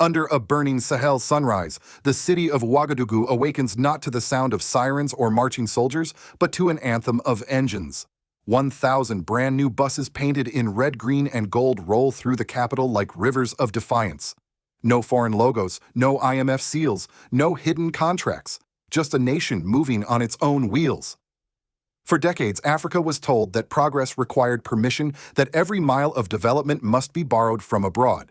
Under a burning Sahel sunrise, the city of Ouagadougou awakens not to the sound of sirens or marching soldiers, but to an anthem of engines. 1,000 brand new buses painted in red, green, and gold roll through the capital like rivers of defiance. No foreign logos, no IMF seals, no hidden contracts, just a nation moving on its own wheels. For decades, Africa was told that progress required permission, that every mile of development must be borrowed from abroad.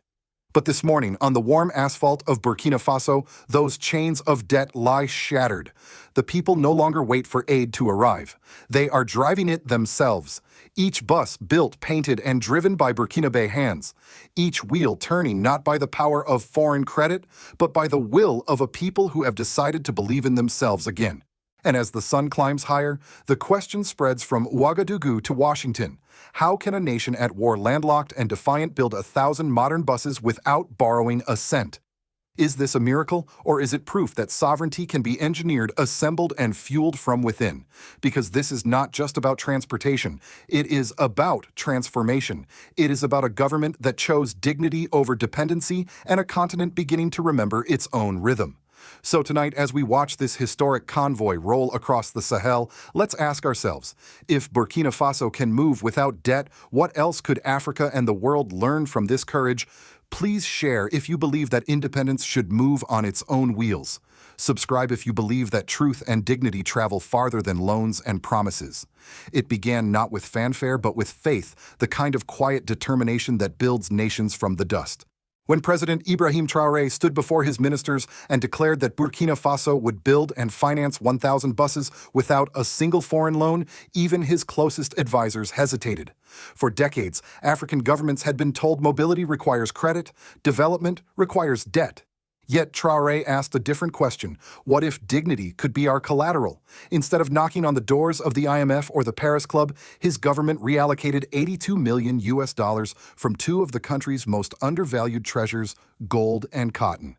But this morning, on the warm asphalt of Burkina Faso, those chains of debt lie shattered. The people no longer wait for aid to arrive. They are driving it themselves. Each bus built, painted, and driven by Burkinabe hands. Each wheel turning not by the power of foreign credit, but by the will of a people who have decided to believe in themselves again. And as the sun climbs higher, the question spreads from Ouagadougou to Washington. How can a nation at war, landlocked and defiant, build 1,000 modern buses without borrowing a cent? Is this a miracle, or is it proof that sovereignty can be engineered, assembled, and fueled from within? Because this is not just about transportation. It is about transformation. It is about a government that chose dignity over dependency and a continent beginning to remember its own rhythm. So tonight, as we watch this historic convoy roll across the Sahel, let's ask ourselves, if Burkina Faso can move without debt, what else could Africa and the world learn from this courage? Please share if you believe that independence should move on its own wheels. Subscribe if you believe that truth and dignity travel farther than loans and promises. It began not with fanfare, but with faith, the kind of quiet determination that builds nations from the dust. When President Ibrahim Traoré stood before his ministers and declared that Burkina Faso would build and finance 1,000 buses without a single foreign loan, even his closest advisors hesitated. For decades, African governments had been told mobility requires credit, development requires debt. Yet Traoré asked a different question. What if dignity could be our collateral? Instead of knocking on the doors of the IMF or the Paris Club, his government reallocated $82 million from two of the country's most undervalued treasures, gold and cotton.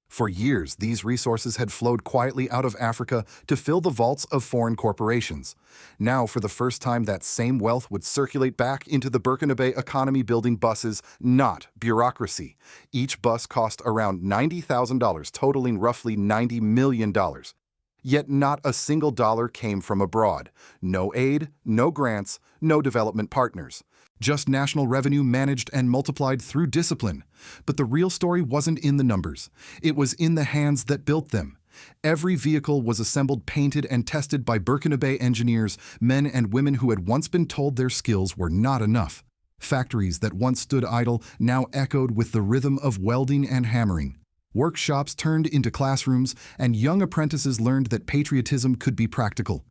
For years, these resources had flowed quietly out of Africa to fill the vaults of foreign corporations. Now, for the first time, that same wealth would circulate back into the Burkinabe economy, building buses, not bureaucracy. Each bus cost around $90,000, totaling roughly $90 million. Yet not a single dollar came from abroad. No aid, no grants, no development partners. Just national revenue managed and multiplied through discipline. But the real story wasn't in the numbers. It was in the hands that built them. Every vehicle was assembled, painted, and tested by Burkinabe engineers, men and women who had once been told their skills were not enough. Factories that once stood idle now echoed with the rhythm of welding and hammering. Workshops turned into classrooms, and young apprentices learned that patriotism could be practical.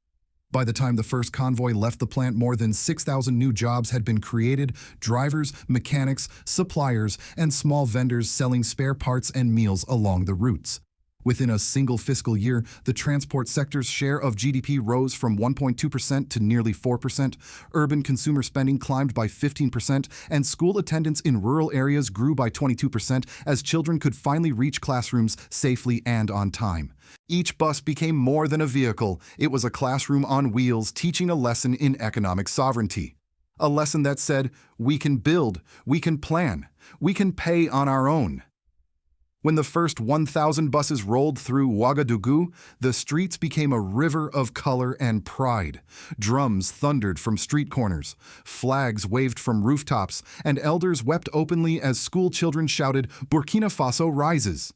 By the time the first convoy left the plant, more than 6,000 new jobs had been created: drivers, mechanics, suppliers, and small vendors selling spare parts and meals along the routes. Within a single fiscal year, the transport sector's share of GDP rose from 1.2% to nearly 4%, urban consumer spending climbed by 15%, and school attendance in rural areas grew by 22% as children could finally reach classrooms safely and on time. Each bus became more than a vehicle. It was a classroom on wheels, teaching a lesson in economic sovereignty. A lesson that said, we can build, we can plan, we can pay on our own. When the first 1,000 buses rolled through Ouagadougou, the streets became a river of color and pride. Drums thundered from street corners, flags waved from rooftops, and elders wept openly as school children shouted, "Burkina Faso rises."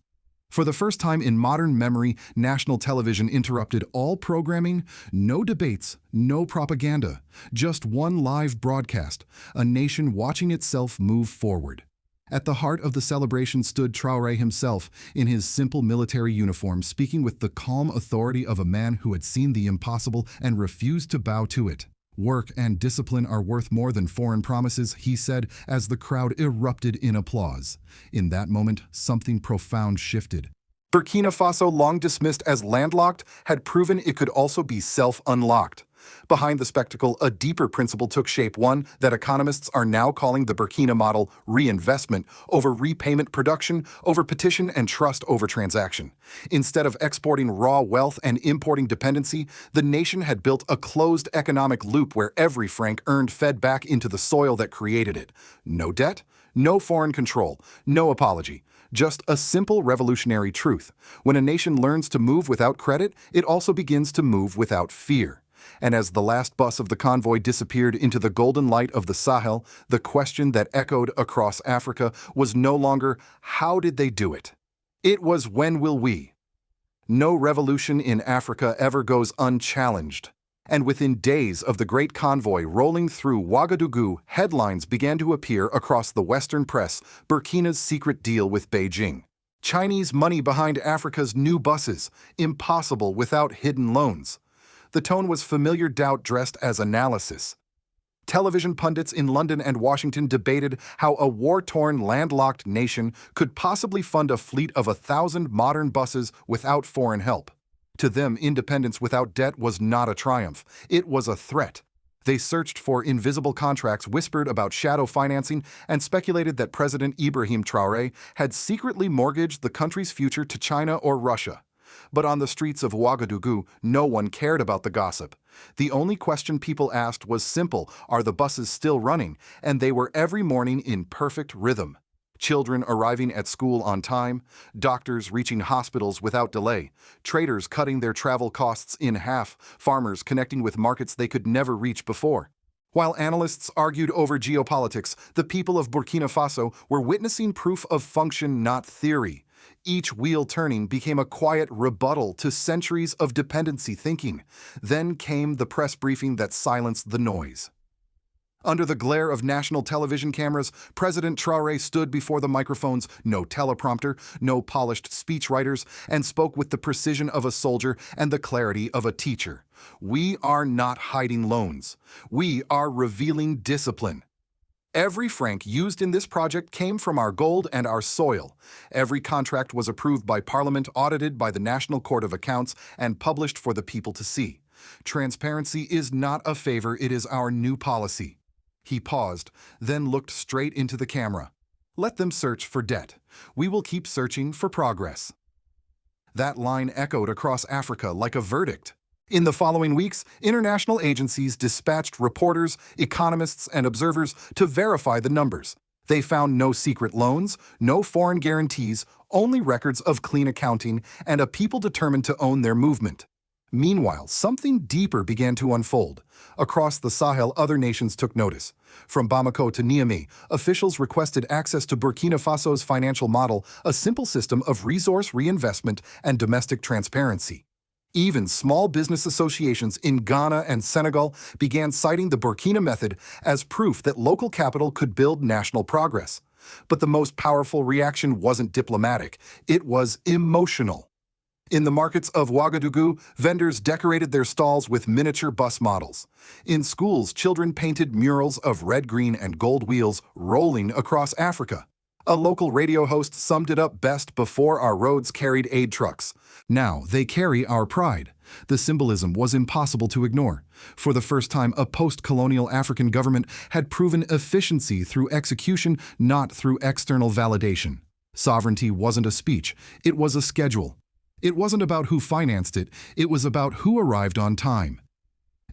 For the first time in modern memory, national television interrupted all programming. No debates, no propaganda, just one live broadcast, a nation watching itself move forward. At the heart of the celebration stood Traoré himself, in his simple military uniform, speaking with the calm authority of a man who had seen the impossible and refused to bow to it. "Work and discipline are worth more than foreign promises," he said, as the crowd erupted in applause. In that moment, something profound shifted. Burkina Faso, long dismissed as landlocked, had proven it could also be self-unlocked. Behind the spectacle, a deeper principle took shape, one that economists are now calling the Burkina model: reinvestment over repayment, production over petition, and trust over transaction. Instead of exporting raw wealth and importing dependency, the nation had built a closed economic loop where every franc earned fed back into the soil that created it. No debt, no foreign control, no apology, Just a simple revolutionary truth. When a nation learns to move without credit, it also begins to move without fear. And as the last bus of the convoy disappeared into the golden light of the Sahel, the question that echoed across Africa was no longer, how did they do it? It was, when will we? No revolution in Africa ever goes unchallenged. And within days of the great convoy rolling through Ouagadougou, headlines began to appear across the Western press: Burkina's secret deal with Beijing. Chinese money behind Africa's new buses, impossible without hidden loans. The tone was familiar doubt dressed as analysis. Television pundits in London and Washington debated how a war-torn, landlocked nation could possibly fund a fleet of 1,000 modern buses without foreign help. To them, independence without debt was not a triumph. It was a threat. They searched for invisible contracts, whispered about shadow financing, and speculated that President Ibrahim Traoré had secretly mortgaged the country's future to China or Russia. But on the streets of Ouagadougou, no one cared about the gossip. The only question people asked was simple: are the buses still running? And they were every morning in perfect rhythm. Children arriving at school on time, doctors reaching hospitals without delay, traders cutting their travel costs in half, farmers connecting with markets they could never reach before. While analysts argued over geopolitics, the people of Burkina Faso were witnessing proof of function, not theory. Each wheel turning became a quiet rebuttal to centuries of dependency thinking. Then came the press briefing that silenced the noise. Under the glare of national television cameras, President Traoré stood before the microphones, no teleprompter, no polished speechwriters, and spoke with the precision of a soldier and the clarity of a teacher. We are not hiding loans. We are revealing discipline. Every franc used in this project came from our gold and our soil. Every contract was approved by Parliament, audited by the National Court of Accounts, and published for the people to see. Transparency is not a favor, it is our new policy. He paused, then looked straight into the camera. Let them search for debt. We will keep searching for progress. That line echoed across Africa like a verdict. In the following weeks, international agencies dispatched reporters, economists, and observers to verify the numbers. They found no secret loans, no foreign guarantees, only records of clean accounting, and a people determined to own their movement. Meanwhile, something deeper began to unfold. Across the Sahel, other nations took notice. From Bamako to Niamey, officials requested access to Burkina Faso's financial model, a simple system of resource reinvestment and domestic transparency. Even small business associations in Ghana and Senegal began citing the Burkina method as proof that local capital could build national progress. But the most powerful reaction wasn't diplomatic, it was emotional. In the markets of Ouagadougou, vendors decorated their stalls with miniature bus models. In schools, children painted murals of red, green, and gold wheels rolling across Africa. A local radio host summed it up best: before our roads carried aid trucks. Now they carry our pride. The symbolism was impossible to ignore. For the first time, a post-colonial African government had proven efficiency through execution, not through external validation. Sovereignty wasn't a speech, it was a schedule. It wasn't about who financed it, it was about who arrived on time.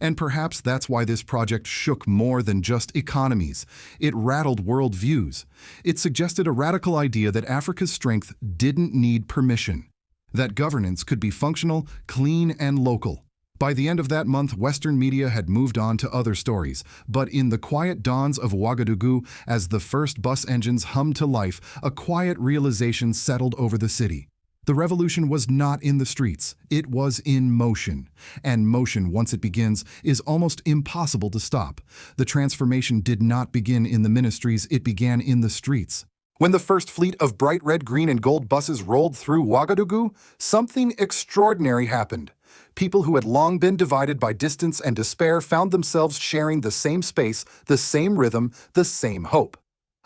And perhaps that's why this project shook more than just economies. It rattled worldviews. It suggested a radical idea that Africa's strength didn't need permission, that governance could be functional, clean, and local. By the end of that month, Western media had moved on to other stories, but in the quiet dawns of Ouagadougou, as the first bus engines hummed to life, a quiet realization settled over the city. The revolution was not in the streets, it was in motion. And motion, once it begins, is almost impossible to stop. The transformation did not begin in the ministries, it began in the streets. When the first fleet of bright red, green, and gold buses rolled through Ouagadougou, something extraordinary happened. People who had long been divided by distance and despair found themselves sharing the same space, the same rhythm, the same hope.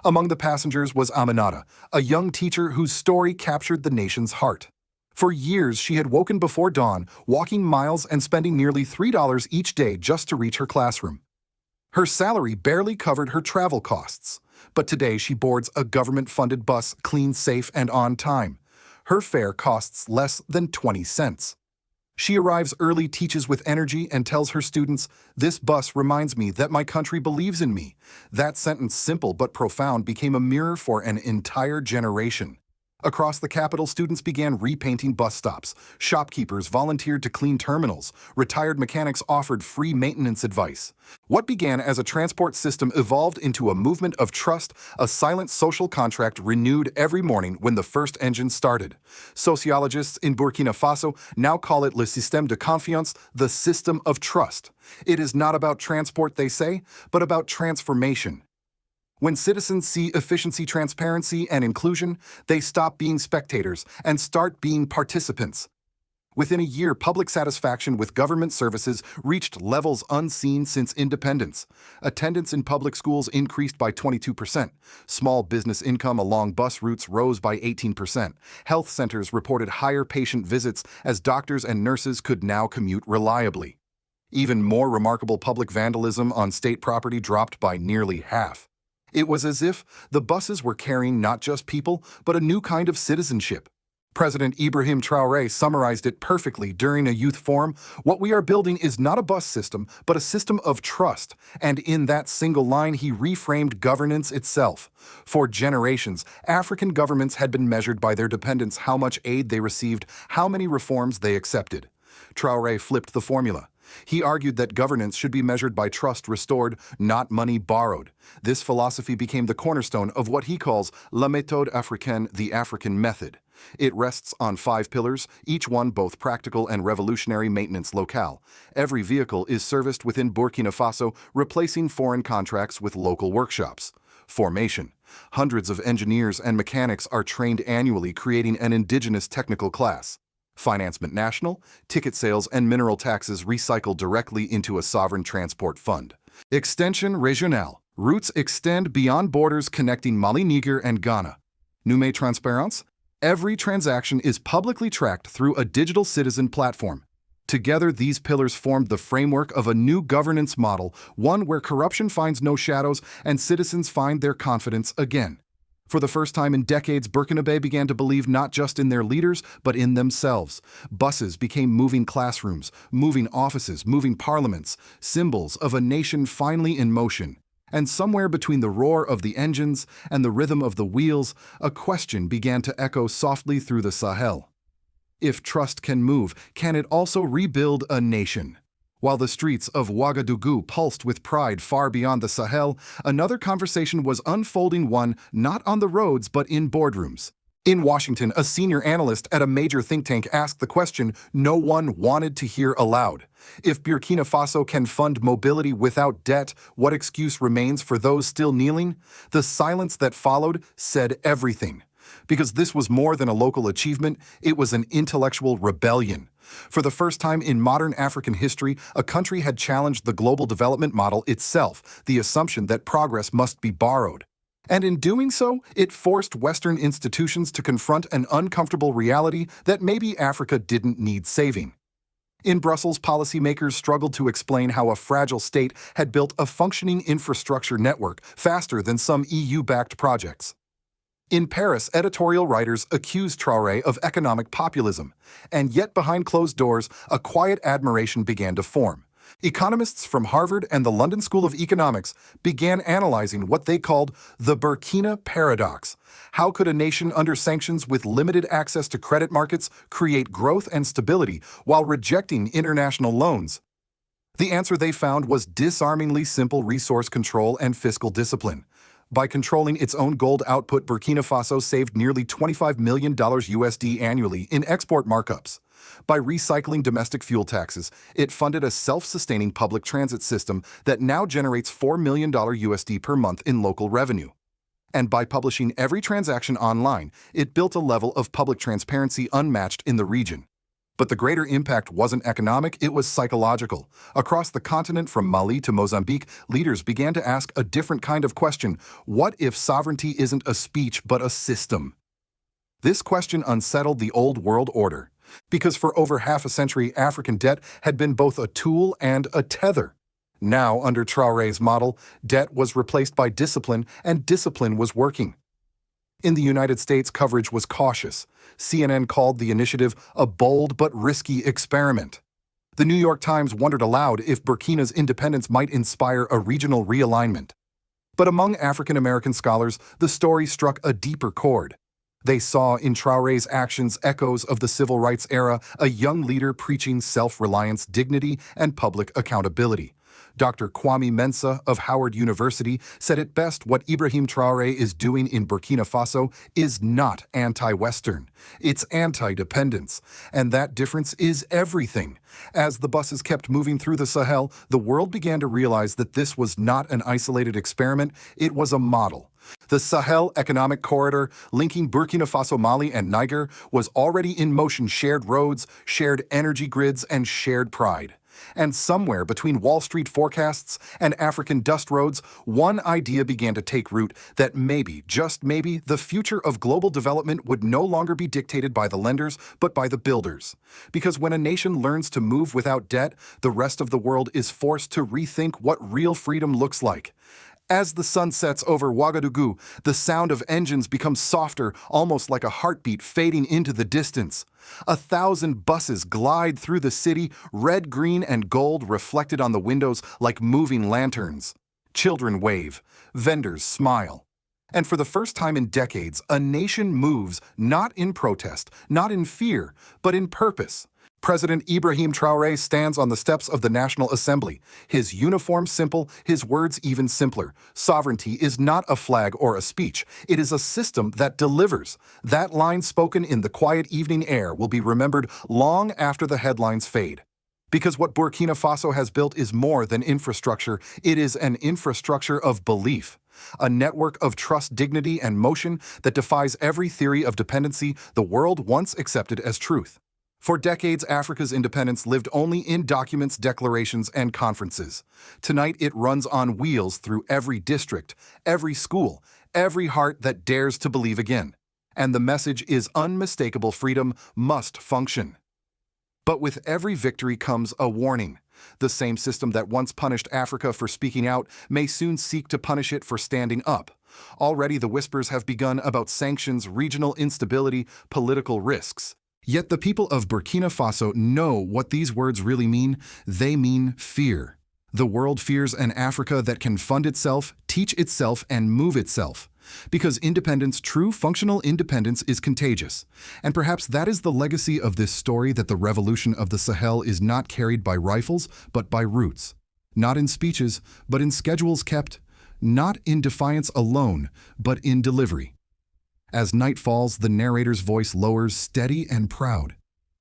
Among the passengers was Aminata, a young teacher whose story captured the nation's heart. For years, she had woken before dawn, walking miles and spending nearly $3 each day just to reach her classroom. Her salary barely covered her travel costs, but today she boards a government-funded bus, clean, safe, and on time. Her fare costs less than 20 cents. She arrives early, teaches with energy, and tells her students, "This bus reminds me that my country believes in me." That sentence, simple but profound, became a mirror for an entire generation. Across the capital, students began repainting bus stops. Shopkeepers volunteered to clean terminals. Retired mechanics offered free maintenance advice. What began as a transport system evolved into a movement of trust, a silent social contract renewed every morning when the first engine started. Sociologists in Burkina Faso now call it le système de confiance, the system of trust. It is not about transport, they say, but about transformation. When citizens see efficiency, transparency, and inclusion, they stop being spectators and start being participants. Within a year, public satisfaction with government services reached levels unseen since independence. Attendance in public schools increased by 22%. Small business income along bus routes rose by 18%. Health centers reported higher patient visits as doctors and nurses could now commute reliably. Even more remarkable, public vandalism on state property dropped by nearly half. It was as if the buses were carrying not just people, but a new kind of citizenship. President Ibrahim Traoré summarized it perfectly during a youth forum. What we are building is not a bus system, but a system of trust. And in that single line, he reframed governance itself. For generations, African governments had been measured by their dependents, how much aid they received, how many reforms they accepted. Traoré flipped the formula. He argued that governance should be measured by trust restored, not money borrowed. This philosophy became the cornerstone of what he calls la méthode africaine, the African method. It rests on 5 pillars, each one both practical and revolutionary: maintenance locale. Every vehicle is serviced within Burkina Faso, replacing foreign contracts with local workshops. Formation. Hundreds of engineers and mechanics are trained annually, creating an indigenous technical class. Financement national, ticket sales and mineral taxes recycled directly into a sovereign transport fund. Extension régionale. Routes extend beyond borders connecting Mali, Niger, and Ghana. Numé transparence. Every transaction is publicly tracked through a digital citizen platform. Together, these pillars formed the framework of a new governance model, one where corruption finds no shadows and citizens find their confidence again. For the first time in decades, Burkinabe began to believe not just in their leaders, but in themselves. Buses became moving classrooms, moving offices, moving parliaments, symbols of a nation finally in motion. And somewhere between the roar of the engines and the rhythm of the wheels, a question began to echo softly through the Sahel. If trust can move, can it also rebuild a nation? While the streets of Ouagadougou pulsed with pride far beyond the Sahel, another conversation was unfolding, one not on the roads but in boardrooms. In Washington, a senior analyst at a major think tank asked the question no one wanted to hear aloud. If Burkina Faso can fund mobility without debt, what excuse remains for those still kneeling? The silence that followed said everything. Because this was more than a local achievement, it was an intellectual rebellion. For the first time in modern African history, a country had challenged the global development model itself, the assumption that progress must be borrowed. And in doing so, it forced Western institutions to confront an uncomfortable reality that maybe Africa didn't need saving. In Brussels, policymakers struggled to explain how a fragile state had built a functioning infrastructure network faster than some EU-backed projects. In Paris, editorial writers accused Traoré of economic populism, and yet behind closed doors, a quiet admiration began to form. Economists from Harvard and the London School of Economics began analyzing what they called the Burkina paradox. How could a nation under sanctions with limited access to credit markets create growth and stability while rejecting international loans? The answer they found was disarmingly simple: resource control and fiscal discipline. By controlling its own gold output, Burkina Faso saved nearly $25 million USD annually in export markups. By recycling domestic fuel taxes, it funded a self-sustaining public transit system that now generates $4 million USD per month in local revenue. And by publishing every transaction online, it built a level of public transparency unmatched in the region. But the greater impact wasn't economic, it was psychological. Across the continent, from Mali to Mozambique, leaders began to ask a different kind of question: what if sovereignty isn't a speech but a system? This question unsettled the old world order, because for over half a century, African debt had been both a tool and a tether. Now, under Traoré's model, debt was replaced by discipline, and discipline was working. In the United States, coverage was cautious. CNN called the initiative a bold but risky experiment. The New York Times wondered aloud if Burkina's independence might inspire a regional realignment. But among African American scholars, the story struck a deeper chord. They saw in Traore's actions echoes of the civil rights era, a young leader preaching self-reliance, dignity, and public accountability. Dr. Kwame Mensah of Howard University said it best: what Ibrahim Traoré is doing in Burkina Faso is not anti-Western, it's anti-dependence. And that difference is everything. As the buses kept moving through the Sahel, the world began to realize that this was not an isolated experiment, it was a model. The Sahel Economic Corridor, linking Burkina Faso, Mali, and Niger, was already in motion: shared roads, shared energy grids, and shared pride. And somewhere between Wall Street forecasts and African dust roads, one idea began to take root: that maybe, just maybe, the future of global development would no longer be dictated by the lenders, but by the builders. Because when a nation learns to move without debt, the rest of the world is forced to rethink what real freedom looks like. As the sun sets over Ouagadougou, the sound of engines becomes softer, almost like a heartbeat fading into the distance. 1,000 buses glide through the city, red, green, and gold reflected on the windows like moving lanterns. Children wave, vendors smile. And for the first time in decades, a nation moves not in protest, not in fear, but in purpose. President Ibrahim Traoré stands on the steps of the National Assembly. His uniform simple, his words even simpler. Sovereignty is not a flag or a speech. It is a system that delivers. That line spoken in the quiet evening air will be remembered long after the headlines fade. Because what Burkina Faso has built is more than infrastructure. It is an infrastructure of belief. A network of trust, dignity, and motion that defies every theory of dependency the world once accepted as truth. For decades, Africa's independence lived only in documents, declarations, and conferences. Tonight, it runs on wheels through every district, every school, every heart that dares to believe again. And the message is unmistakable: freedom must function. But with every victory comes a warning. The same system that once punished Africa for speaking out may soon seek to punish it for standing up. Already the whispers have begun about sanctions, regional instability, political risks. Yet the people of Burkina Faso know what these words really mean. They mean fear. The world fears an Africa that can fund itself, teach itself, and move itself. Because independence, true functional independence, is contagious. And perhaps that is the legacy of this story: that the revolution of the Sahel is not carried by rifles, but by roots. Not in speeches, but in schedules kept. Not in defiance alone, but in delivery. As night falls, the narrator's voice lowers, steady and proud.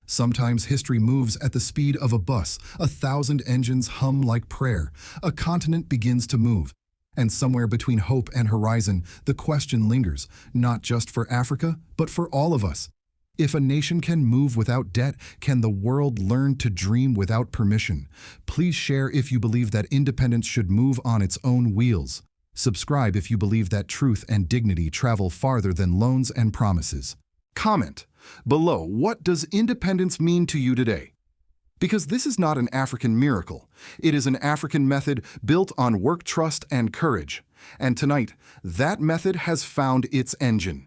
Sometimes history moves at the speed of a bus. 1,000 engines hum like prayer. A continent begins to move. And somewhere between hope and horizon, the question lingers: not just for Africa, but for all of us. If a nation can move without debt, can the world learn to dream without permission? Please share if you believe that independence should move on its own wheels. Subscribe if you believe that truth and dignity travel farther than loans and promises. Comment below: what does independence mean to you today? Because this is not an African miracle. It is an African method built on work, trust, and courage. And tonight, that method has found its engine.